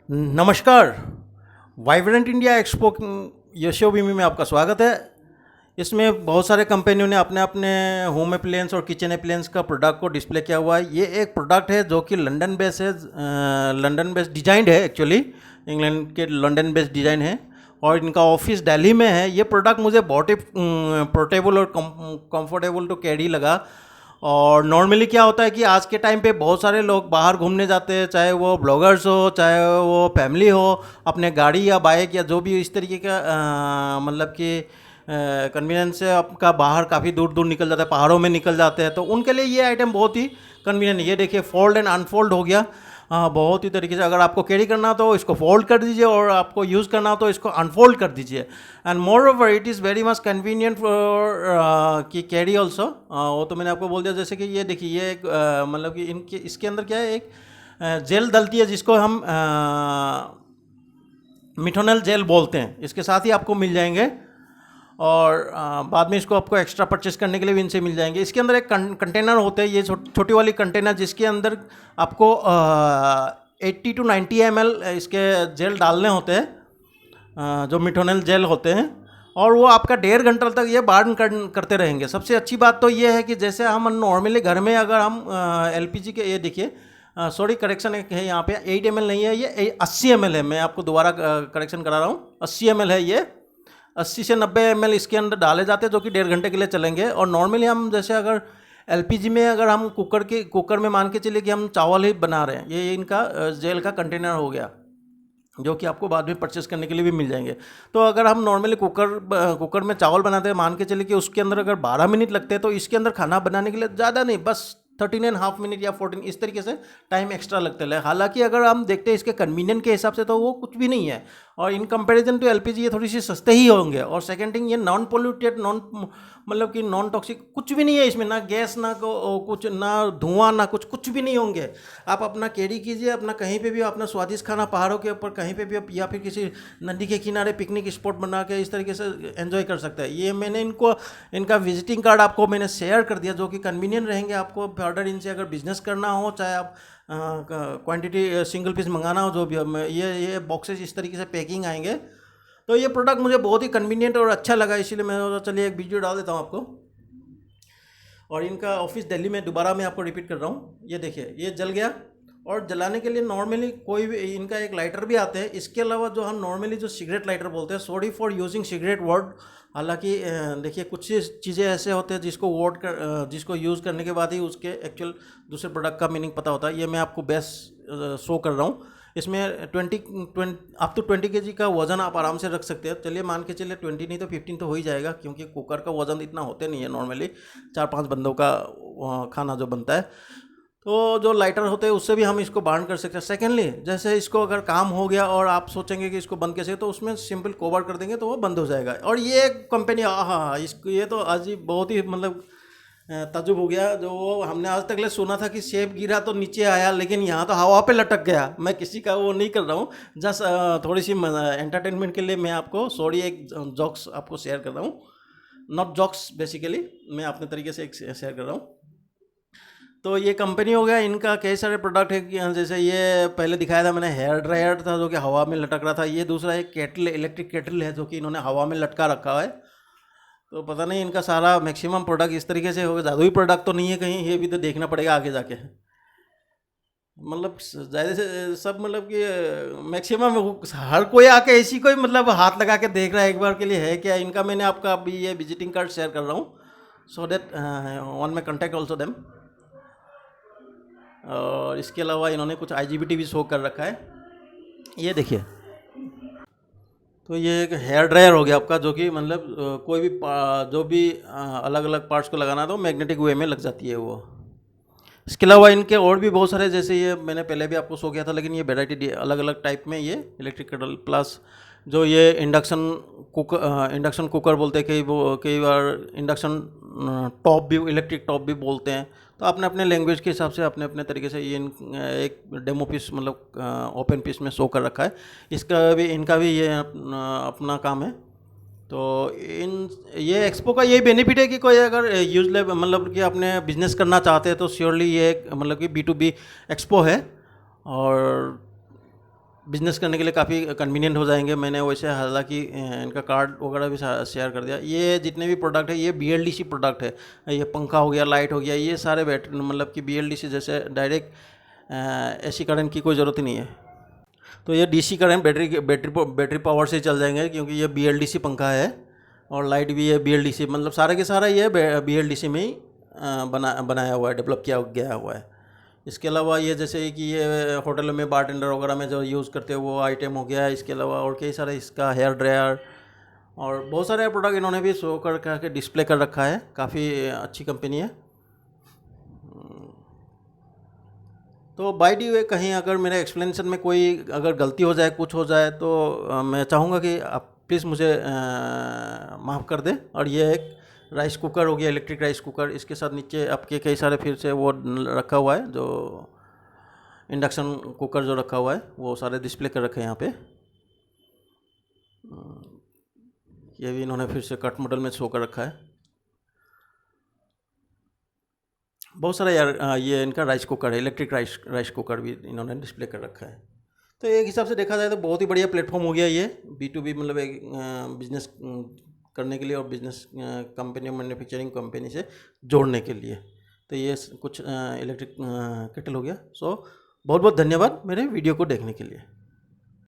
नमस्कार। Vibrant India expo Yashobhoomi में आपका स्वागत है। इसमें बहुत सारे कंपनियों ने अपने अपने होम अप्लायंस और किचन अप्लायंस का प्रोडक्ट को डिस्प्ले किया हुआ है। ये एक प्रोडक्ट है जो कि लंदन बेस्ड है, लंदन बेस्ड डिजाइन है। एक्चुअली इंग्लैंड के लंदन बेस्ड डिज़ाइन है और इनका ऑफिस दिल्ली में है। ये प्रोडक्ट मुझे बहुत ही पोर्टेबल और कंफर्टेबल टू कैरी लगा। और नॉर्मली क्या होता है कि आज के टाइम पे बहुत सारे लोग बाहर घूमने जाते हैं, चाहे वो ब्लॉगर्स हो, चाहे वो फैमिली हो, अपने गाड़ी या बाइक या जो भी इस तरीके का मतलब कि कन्वीनियंस से आपका बाहर काफ़ी दूर दूर निकल जाता है, पहाड़ों में निकल जाते हैं, तो उनके लिए ये आइटम बहुत ही कन्वीनियंट है। ये देखिए फोल्ड एंड अनफोल्ड हो गया। हाँ, बहुत ही तरीके से अगर आपको कैरी करना हो तो इसको फोल्ड कर दीजिए और आपको यूज़ करना हो तो इसको अनफोल्ड कर दीजिए। And more over it is very much convenient for की कैरी ऑल्सो। वो तो मैंने आपको बोल दिया। जैसे कि ये देखिए, ये एक मतलब कि इनके इसके अंदर क्या है, एक जेल डलती है जिसको हम मिथोनल जेल बोलते हैं। इसके साथ ही आपको मिल जाएंगे और बाद में इसको आपको एक्स्ट्रा परचेस करने के लिए भी इनसे मिल जाएंगे। इसके अंदर एक कंटेनर होते हैं, ये छोटी वाली कंटेनर, जिसके अंदर आपको 80 to 90 ml इसके जेल डालने होते हैं, जो मिथोनल जेल होते हैं, और वो आपका 1.5 घंटा तक ये बर्न करते रहेंगे। सबसे अच्छी बात तो ये है कि जैसे हम नॉर्मली घर में अगर हम LPG के, ये देखिए, सॉरी करेक्शन है यहाँ पे 8 ml नहीं है, ये 80 ml है। मैं आपको दोबारा करेक्शन करा रहा हूँ, 80 ml है ये। 80 से 90 ml इसके अंदर डाले जाते हैं जो कि 1.5 घंटे के लिए चलेंगे। और नॉर्मली हम जैसे अगर LPG में अगर हम कुकर में मान के चलिए कि हम चावल ही बना रहे हैं, ये इनका जेल का कंटेनर हो गया, जो कि आपको बाद में परचेस करने के लिए भी मिल जाएंगे। तो अगर हम नॉर्मली कुकर में चावल बनाते हैं, मान के चलिए कि उसके अंदर अगर 12 मिनट लगते हैं, तो इसके अंदर खाना बनाने के लिए ज़्यादा नहीं, बस 13.5 मिनट या 14 इस तरीके से टाइम एक्स्ट्रा लगते हैं। हालांकि अगर हम देखते हैं इसके कन्वीनियंट के हिसाब से तो वो कुछ भी नहीं है, और इन कंपैरिजन टू LPG ये थोड़ी सी सस्ते ही होंगे। और सेकेंड थिंग, ये नॉन पोल्यूटेड, मतलब कि नॉन टॉक्सिक कुछ भी नहीं है इसमें, ना गैस, ना कुछ, ना धुआं, ना कुछ भी नहीं होंगे। आप अपना कैरी कीजिए, अपना कहीं पे भी अपना स्वादिष्ट खाना पहाड़ों के ऊपर कहीं पे भी आप, या फिर किसी नदी के किनारे पिकनिक स्पॉट बना के इस तरीके से एंजॉय कर सकते हैं। ये मैंने इनका विजिटिंग कार्ड आपको मैंने शेयर कर दिया, जो कि कन्वीनियंट रहेंगे आपको फर्दर इनसे अगर बिजनेस करना हो, चाहे आप क्वांटिटी सिंगल पीस मंगाना हो, जो भी। ये बॉक्सेस इस तरीके से पैकिंग आएंगे। तो ये प्रोडक्ट मुझे बहुत ही कन्वीनियंट और अच्छा लगा, इसीलिए मैं सोचा चलिए एक वीडियो डाल देता हूँ आपको। और इनका ऑफिस दिल्ली में, दोबारा मैं आपको रिपीट कर रहा हूँ। ये देखिए, ये जल गया। और जलाने के लिए नॉर्मली कोई भी इनका एक लाइटर भी आते हैं। इसके अलावा जो हम नॉर्मली जो सिगरेट लाइटर बोलते हैं, sorry for using cigarette word, हालांकि देखिए कुछ चीज़ें ऐसे होते हैं जिसको यूज़ करने के बाद ही उसके एक्चुअल दूसरे प्रोडक्ट का मीनिंग पता होता है। ये मैं आपको बेस्ट शो कर रहा हूँ। इसमें 20 अप टू 20 kg का वज़न आप आराम से रख सकते हैं। चलिए मान के चलिए 20 नहीं तो 15 तो हो ही जाएगा, क्योंकि कुकर का वज़न इतना होते नहीं है नॉर्मली, 4-5 बंदों का खाना जो बनता है। तो जो लाइटर होते हैं उससे भी हम इसको बर्न कर सकते हैं। सेकेंडली, जैसे इसको अगर काम हो गया और आप सोचेंगे कि इसको बंद कैसे, तो उसमें सिंपल कवर कर देंगे तो वो बंद हो जाएगा। और ये कंपनी, हाँ, इसको ये तो आज ही बहुत ही मतलब तजुब हो गया। जो वो हमने आज तक ले सुना था कि सेब गिरा तो नीचे आया, लेकिन यहाँ तो हवा पे लटक गया। मैं किसी का वो नहीं कर रहा हूँ, जस्ट थोड़ी सी एंटरटेनमेंट के लिए मैं आपको, सॉरी, एक जॉक्स आपको शेयर कर रहा हूँ। नॉट जॉक्स, बेसिकली मैं अपने तरीके से एक शेयर कर रहा हूँ। तो ये कंपनी हो गया, इनका कई सारे प्रोडक्ट है जैसे ये पहले दिखाया था मैंने, हेयर ड्रायर था जो कि हवा में लटक रहा था। ये दूसरा एक केटल, इलेक्ट्रिक केटल है, जो कि इन्होंने हवा में लटका रखा है। तो पता नहीं इनका सारा मैक्सिमम प्रोडक्ट इस तरीके से होगा। जादुई प्रोडक्ट तो नहीं है कहीं, ये भी तो देखना पड़ेगा आगे जाके। मतलब ज़्यादा से सब, मतलब कि मैक्सिमम हर कोई आके इसी को ही मतलब हाथ लगा के देख रहा है एक बार के लिए है क्या इनका। मैंने आपका अभी ये विजिटिंग कार्ड शेयर कर रहा हूँ, सो दैट वन में कॉन्टैक्ट ऑल्सो देम। और इसके अलावा इन्होंने कुछ IGBT भी शो कर रखा है, ये देखिए। तो ये एक हेयर ड्रायर हो गया आपका, जो कि मतलब कोई भी जो भी अलग अलग पार्ट्स को लगाना तो मैग्नेटिक वे में लग जाती है वो। इसके अलावा इनके और भी बहुत सारे, जैसे ये मैंने पहले भी आपको शो किया था, लेकिन ये वेराइटी अलग अलग टाइप में, ये इलेक्ट्रिक केटल प्लस जो ये इंडक्शन कुकर बोलते हैं, कई बार इंडक्शन टॉप भी, इलेक्ट्रिक टॉप भी बोलते हैं। तो अपने अपने लैंग्वेज के हिसाब से अपने अपने तरीके से ये एक डेमो पीस, मतलब ओपन पीस में शो कर रखा है। इनका भी ये अपना काम है। तो ये एक्सपो का यही बेनिफिट है कि कोई अगर यूज मतलब कि अपने बिजनेस करना चाहते हैं तो श्योरली ये मतलब कि B2B एक्सपो है। और बिज़नेस करने के लिए काफ़ी कन्वीनियंट हो जाएंगे। मैंने वैसे हालांकि इनका कार्ड वगैरह भी शेयर कर दिया। ये जितने भी प्रोडक्ट है ये BLDC प्रोडक्ट है। ये पंखा हो गया, लाइट हो गया, ये सारे बैटरी मतलब कि BLDC जैसे डायरेक्ट AC करंट की कोई ज़रूरत ही नहीं है। तो ये DC करंट बैटरी पावर से चल जाएंगे, क्योंकि ये BLDC पंखा है और लाइट भी है BLDC, मतलब सारे के सारा ये BLDC में ही बनाया हुआ है, डेवलप किया गया हुआ है। इसके अलावा ये जैसे कि ये होटलों में बारटेंडर वगैरह में जो यूज़ करते हैं वो आइटम हो गया। इसके अलावा और कई सारे इसका हेयर ड्रायर और बहुत सारे प्रोडक्ट इन्होंने भी शो करके डिस्प्ले कर रखा है। काफ़ी अच्छी कंपनी है। तो बाय द वे कहीं अगर मेरे एक्सप्लेनेशन में कोई अगर गलती हो जाए, कुछ हो जाए, तो मैं चाहूँगा कि आप प्लीज़ मुझे माफ़ कर दें। और ये एक राइस कुकर हो गया, इलेक्ट्रिक राइस कुकर। इसके साथ नीचे आपके कई सारे फिर से वो रखा हुआ है, जो इंडक्शन कुकर जो रखा हुआ है वो सारे डिस्प्ले कर रखे हैं यहाँ पे। ये भी इन्होंने फिर से कट मॉडल में शो कर रखा है। बहुत सारा यार ये इनका राइस कुकर है, इलेक्ट्रिक राइस कुकर भी इन्होंने डिस्प्ले कर रखा है। तो एक हिसाब से देखा जाए तो बहुत ही बढ़िया प्लेटफॉर्म हो गया ये B2B, मतलब एक बिजनेस करने के लिए और बिजनेस कंपनी, मैन्युफैक्चरिंग कंपनी से जोड़ने के लिए। तो ये कुछ इलेक्ट्रिक केटल हो गया। सो बहुत बहुत धन्यवाद मेरे वीडियो को देखने के लिए।